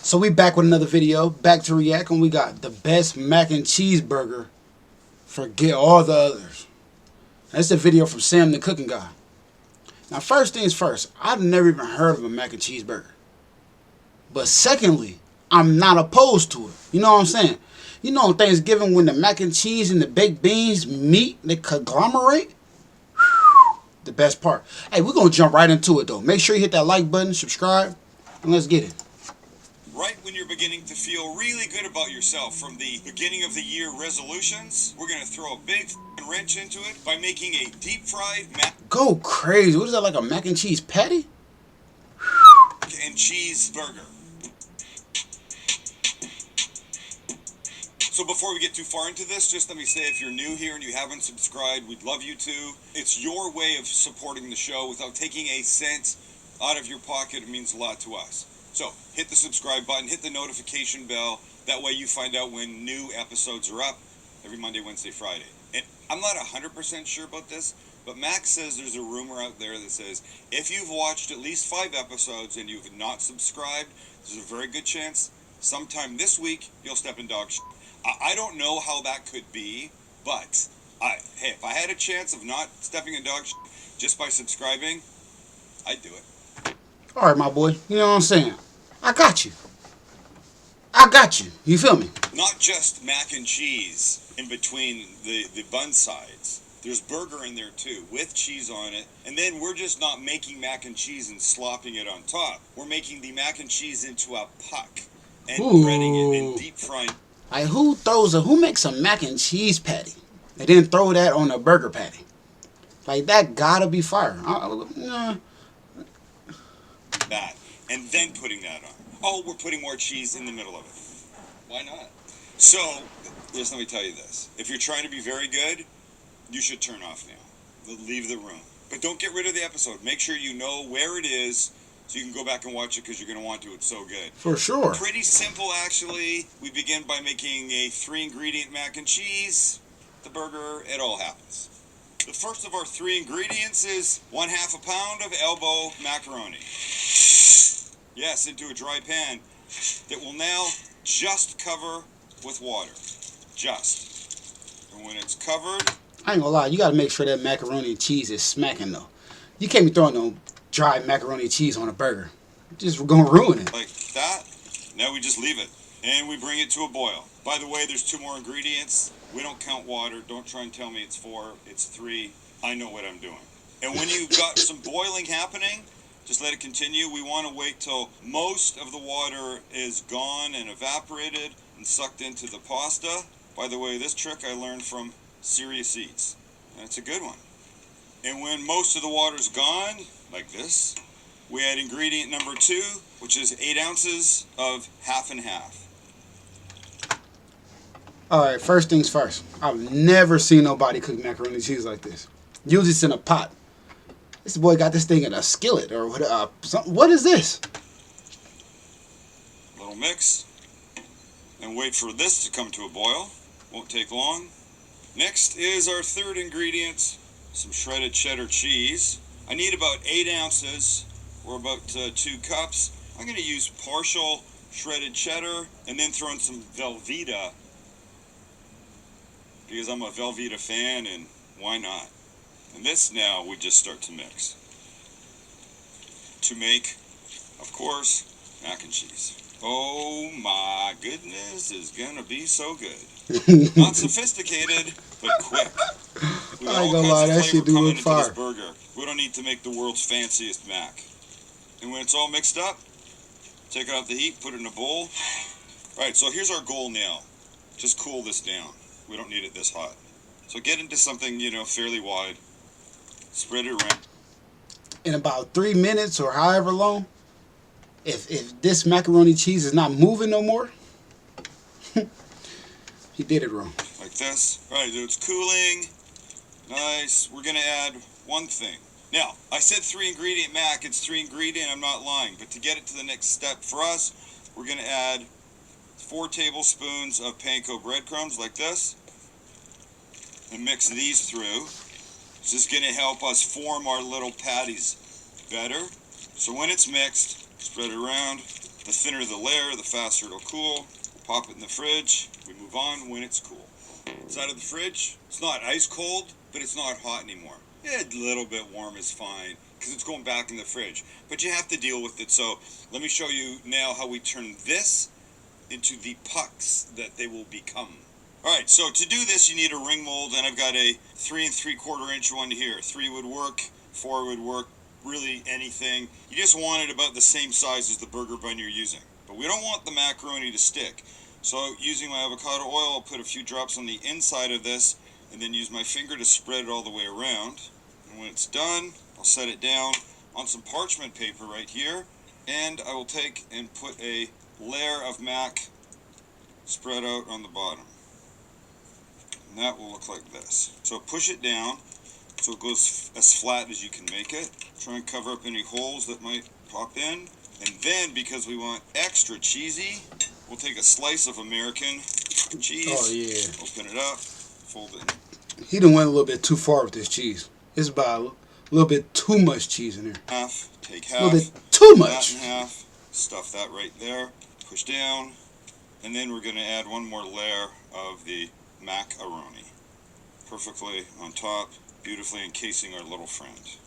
So we back with another video, back to react, and we got the best mac and cheeseburger. Forget all the others. That's a video from Sam the Cooking Guy. Now, first things first, I've never even heard of a mac and cheeseburger. But secondly, I'm not opposed to it. You know what I'm saying? You know on Thanksgiving when the mac and cheese and the baked beans meet, they conglomerate? The best part. Hey, we're going to jump right into it though. Make sure you hit that like button, subscribe, and let's get it. Right when you're beginning to feel really good about yourself from the beginning of the year resolutions, we're going to throw a big wrench into it by making a deep fried mac Go crazy. What is that, like a mac and cheese patty? and cheese burger. So before we get too far into this, just let me say if you're new here and you haven't subscribed, we'd love you to. It's your way of supporting the show without taking a cent out of your pocket. It means a lot to us. So hit the subscribe button, hit the notification bell. That way you find out when new episodes are up every Monday, Wednesday, Friday. And I'm not 100% sure about this, but Max says there's a rumor out there that says if you've watched at least 5 episodes and you've not subscribed, there's a very good chance sometime this week you'll step in dog shit. I don't know how that could be, but hey, if I had a chance of not stepping in dog shit just by subscribing, I'd do it. All right, my boy. You know what I'm saying? I got you. I got you. You feel me? Not just mac and cheese in between the bun sides. There's burger in there too, with cheese on it. And then we're just not making mac and cheese and slopping it on top. We're making the mac and cheese into a puck and breading it and deep frying. Like who makes a mac and cheese patty and then throw that on a burger patty? Like that gotta be fire. That and then putting that on. Oh, we're putting more cheese in the middle of it. Why not? So, just let me tell you this. If you're trying to be very good, you should turn off now. Leave the room. But don't get rid of the episode. Make sure you know where it is so you can go back and watch it because you're going to want to. It's so good. For sure. Pretty simple, actually. We begin by making a 3-ingredient mac and cheese. The burger, it all happens. The first of our 3 ingredients is 1/2 pound of elbow macaroni. Yes, into a dry pan that will now just cover with water. Just. And when it's covered... I ain't gonna lie, you gotta make sure that macaroni and cheese is smacking though. You can't be throwing no dry macaroni and cheese on a burger. Just gonna ruin it. Like that. Now we just leave it. And we bring it to a boil. By the way, there's 2 more ingredients. We don't count water. Don't try and tell me it's 4. It's 3. I know what I'm doing. And when you've got some boiling happening, just let it continue. We want to wait till most of the water is gone and evaporated and sucked into the pasta. By the way, this trick I learned from Serious Eats. And it's a good one. And when most of the water's gone, like this, we add ingredient number 2, which is 8 ounces of half and half. Alright, first things first. I've never seen nobody cook macaroni and cheese like this. Usually it's in a pot. This boy got this thing in a skillet or what? What is this? Little mix. And wait for this to come to a boil. Won't take long. Next is our 3rd ingredient, some shredded cheddar cheese. I need about 8 ounces or about 2 cups. I'm going to use partial shredded cheddar and then throw in some Velveeta because I'm a Velveeta fan and why not? And this now we just start to mix to make, of course, mac and cheese. Oh my goodness, it's gonna be so good. Not sophisticated, but quick. We got I ain't all gonna lie, kinds that of shit flavor do coming look into fire. this burger. We don't need to make the world's fanciest mac. And when it's all mixed up, take it off the heat, put it in a bowl. Alright, so here's our goal now. Just cool this down. We don't need it this hot. So get into something, fairly wide. Spread it around. In about 3 minutes or however long, if this macaroni cheese is not moving no more, he did it wrong. Like this. Alright, so it's cooling. Nice. We're going to add one thing. Now, I said 3-ingredient mac. It's 3-ingredient. I'm not lying. But to get it to the next step for us, we're going to add 4 tablespoons of panko breadcrumbs like this. And mix these through. This is going to help us form our little patties better. So when it's mixed, spread it around. The thinner the layer, the faster it'll cool. Pop it in the fridge. We move on when it's cool. Inside of the fridge, it's not ice cold, but it's not hot anymore. Yeah, a little bit warm is fine because it's going back in the fridge. But you have to deal with it. So let me show you now how we turn this into the pucks that they will become. Alright, so to do this you need a ring mold, and I've got a 3 3/4 inch one here. 3 would work, 4 would work, really anything. You just want it about the same size as the burger bun you're using. But we don't want the macaroni to stick. So using my avocado oil, I'll put a few drops on the inside of this and then use my finger to spread it all the way around. And when it's done, I'll set it down on some parchment paper right here, and I will take and put a layer of mac spread out on the bottom. And that will look like this. So push it down so it goes as flat as you can make it. Try and cover up any holes that might pop in. And then, because we want extra cheesy, we'll take a slice of American cheese. Oh yeah. Open it up, fold it in He done went a little bit too far with this cheese. It's about a little bit too much cheese in there. half. Take A half. little bit too That much. in half. Stuff that right there. Push down. And then we're going to add one more layer of the macaroni. Perfectly on top, beautifully encasing our little friend.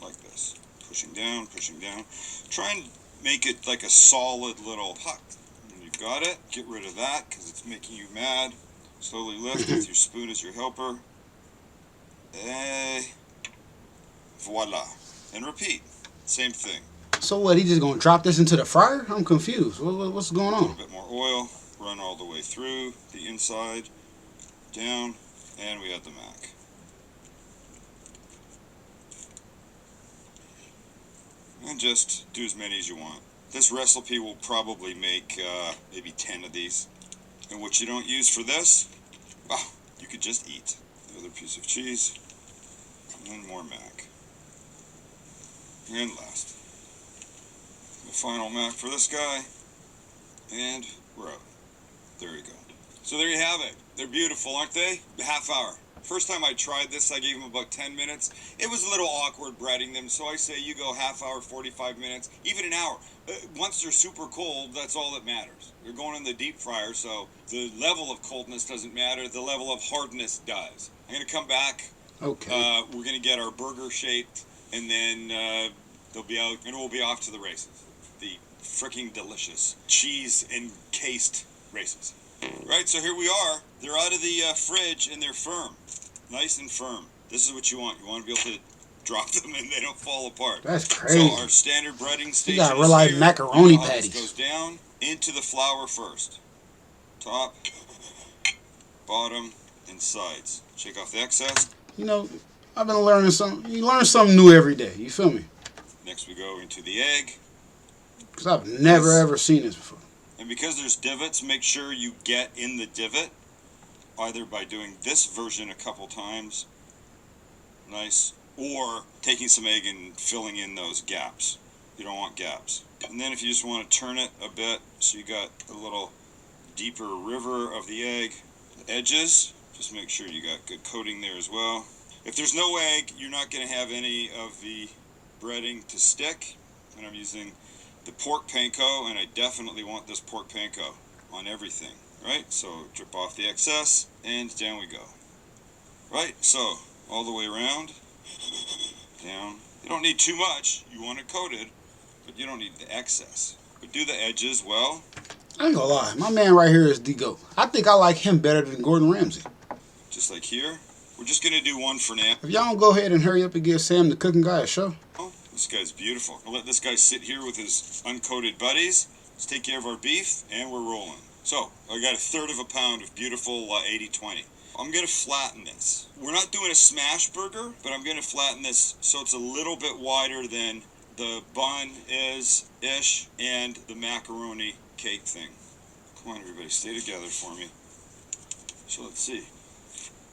Like this. Pushing down, pushing down. Try and make it like a solid little puck. When you've got it, get rid of that because it's making you mad. Slowly lift with your spoon as your helper. Voila. And repeat. Same thing. So what? He just gonna drop this into the fryer? I'm confused. What's going A little on? bit more oil. Run all the way through the inside. Down. And we add the mac. And just do as many as you want. This recipe will probably make maybe 10 of these. And what you don't use for this, well, you could just eat. Another piece of cheese. And then more mac. And last. The final mac for this guy. And we're out. There you go. So there you have it. They're beautiful, aren't they? A half hour. First time I tried this, I gave them about 10 minutes. It was a little awkward breading them, so I say you go half hour, 45 minutes, even an hour. Once they're super cold, that's all that matters. They're going in the deep fryer, so the level of coldness doesn't matter. The level of hardness does. I'm going to come back. Okay. We're going to get our burger shaped, and then they'll be out, and we'll be off to the races. The freaking delicious cheese-encased races. Right, so here we are. They're out of the fridge and they're firm. Nice and firm. This is what you want. You want to be able to drop them and they don't fall apart. That's crazy. So our standard breading station You gotta is realize here. macaroni You know how patties. this goes down into the flour first. Top, bottom, and sides. Shake off the excess. You know, I've been learning something. You learn something new every day. You feel me? Next we go into the egg. Because I've never ever seen this before. And because there's divots, make sure you get in the divot, either by doing this version a couple times, nice, or taking some egg and filling in those gaps. You don't want gaps. And then if you just want to turn it a bit, so you got a little deeper river of the egg, the edges, just make sure you got good coating there as well. If there's no egg, you're not going to have any of the breading to stick, and I'm using the pork panko, and I definitely want this pork panko on everything, right? So drip off the excess, and down we go. Right, so all the way around, down. You don't need too much. You want it coated, but you don't need the excess. But do the edges well. I ain't gonna lie. My man right here is the GOAT. I think I like him better than Gordon Ramsay. Just like here. We're just going to do one for now. If y'all don't go ahead and hurry up and give Sam the cooking guy a show. This guy's beautiful. I'll let this guy sit here with his uncoated buddies. Let's take care of our beef, and we're rolling. So, I got 1/3 of a pound of beautiful 80/20. I'm going to flatten this. We're not doing a smash burger, but I'm going to flatten this so it's a little bit wider than the bun is-ish and the macaroni cake thing. Come on, everybody, stay together for me. So let's see.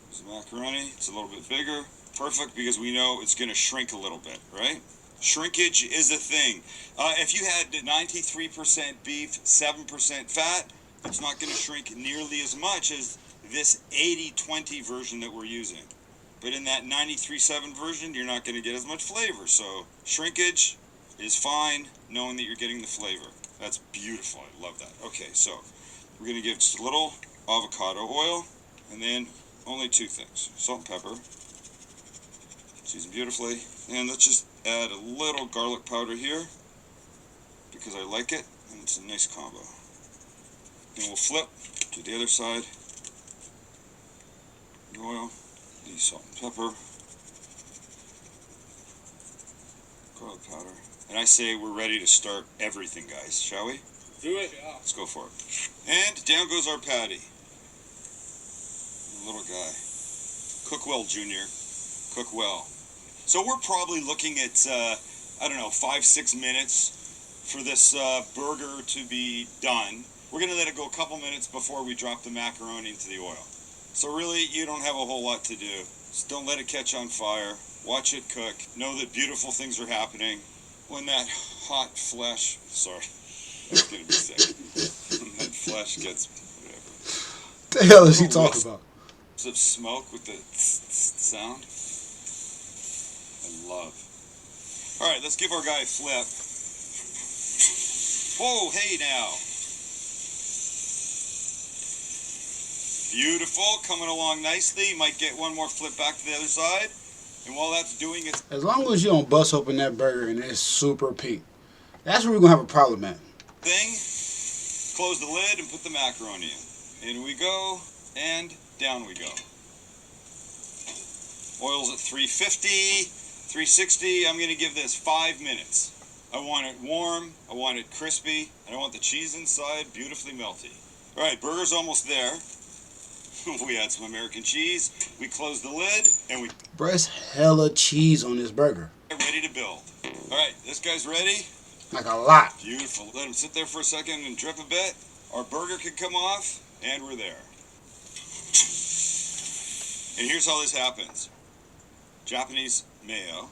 There's the macaroni. It's a little bit bigger. Perfect, because we know it's going to shrink a little bit, right? Shrinkage is a thing. If you had 93% beef, 7% fat, it's not going to shrink nearly as much as this 80/20 version that we're using. But in that 93/7 version, you're not going to get as much flavor. So shrinkage is fine, knowing that you're getting the flavor. That's beautiful. I love that. Okay, so we're going to give just a little avocado oil, and then only 2 things. Salt and pepper. Season beautifully. And let's just add a little garlic powder here, because I like it, and it's a nice combo. And we'll flip to the other side. The oil, the salt and pepper, garlic powder. And I say we're ready to start everything, guys. Shall we? Do it. Yeah. Let's go for it. And down goes our patty. Little guy. Cook well, Junior. Cook well. So we're probably looking at, 5-6 minutes for this burger to be done. We're going to let it go a couple minutes before we drop the macaroni into the oil. So really, you don't have a whole lot to do. Just don't let it catch on fire. Watch it cook. Know that beautiful things are happening. When that hot flesh, it's going to be sick. When that flesh gets, whatever. What the hell is he talking about? Of smoke with the sound. I love. All right, let's give our guy a flip. Whoa, hey now. Beautiful, coming along nicely. Might get one more flip back to the other side. And while that's doing its As long as you don't bust open that burger and it's super pink, that's where we're going to have a problem at. thing, close the lid and put the macaroni in. In we go, and down we go. Oil's at 350, 360. I'm going to give this 5 minutes. I want it warm, I want it crispy, and I want the cheese inside beautifully melty. All right, burger's almost there. We add some American cheese, we close the lid, and we Bro, it's hella cheese on this burger. get ready to build. All right, this guy's ready. Like a lot. Beautiful. Let him sit there for a second and drip a bit. Our burger can come off, and we're there. And here's how this happens. Japanese mayo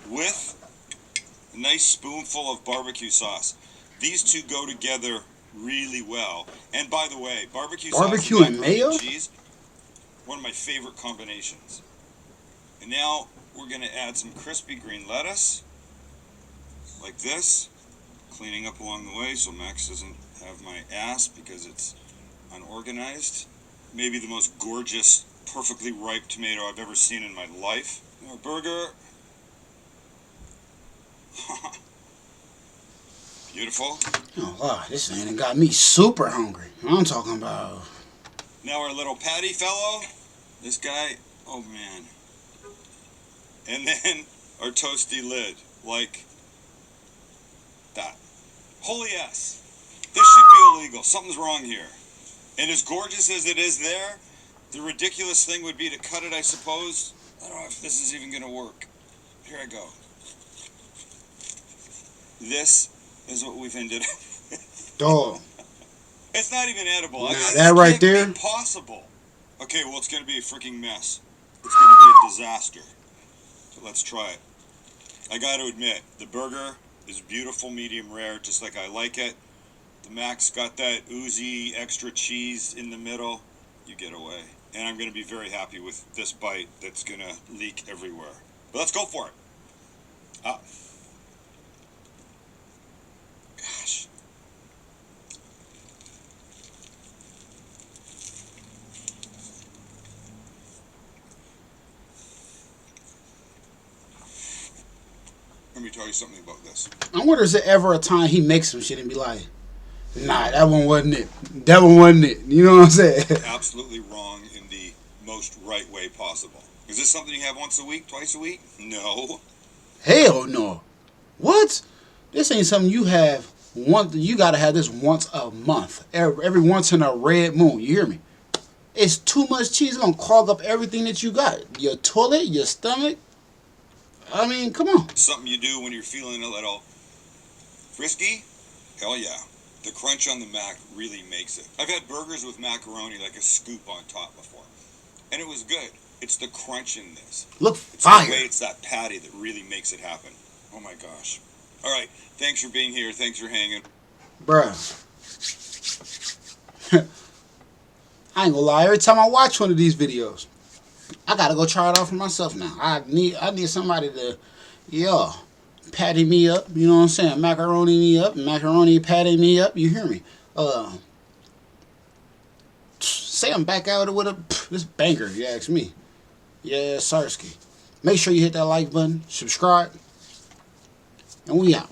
with a nice spoonful of barbecue sauce. These two go together really well. And by the way, barbecue Barbecue sauce and macaroni mayo? cheese, one of my favorite combinations. And now we're going to add some crispy green lettuce, like this, cleaning up along the way so Max doesn't have my ass because it's unorganized. Maybe the most gorgeous, perfectly ripe tomato I've ever seen in my life. Our burger. Beautiful. Oh, wow, this thing got me super hungry. I'm talking about. Now our little patty fellow. This guy, oh man. And then our toasty lid, like that. Holy S. This should be illegal. Something's wrong here. And as gorgeous as it is there, the ridiculous thing would be to cut it, I suppose. I don't know if this is even going to work. Here I go. This is what we've ended up with. Dog. It's not even edible. Nah, This that right can't there? be possible. Okay, well, it's going to be a freaking mess. It's going to be a disaster. So let's try it. I got to admit, the burger is beautiful, medium rare, just like I like it. The Max got that oozy extra cheese in the middle. You get away. And I'm going to be very happy with this bite that's going to leak everywhere. But let's go for it. Gosh. Let me tell you something about this. I wonder is there ever a time he makes some shit and be like, nah, that one wasn't it. That one wasn't it. You know what I'm saying? Absolutely wrong in the most right way possible. Is this something you have once a week, twice a week? No. Hell no. What? This ain't something you have once. You gotta have this once a month. Every once in a red moon. You hear me? It's too much cheese. It's gonna clog up everything that you got. Your toilet, your stomach. I mean, come on. Something you do when you're feeling a little frisky? Hell yeah. The crunch on the mac really makes it. I've had burgers with macaroni like a scoop on top before. And it was good. It's the crunch in this. Look It's fire. the way it's that patty that really makes it happen. Oh my gosh. All right. Thanks for being here. Thanks for hanging. Bruh. I ain't gonna lie, every time I watch one of these videos, I gotta go try it out for myself now. I need somebody to, yeah. patty me up. You know what I'm saying? Macaroni me up. Macaroni patty me up. You hear me? Say I'm back out with this banger, you ask me. Yeah, Sarsky. Make sure you hit that like button, subscribe, and we out.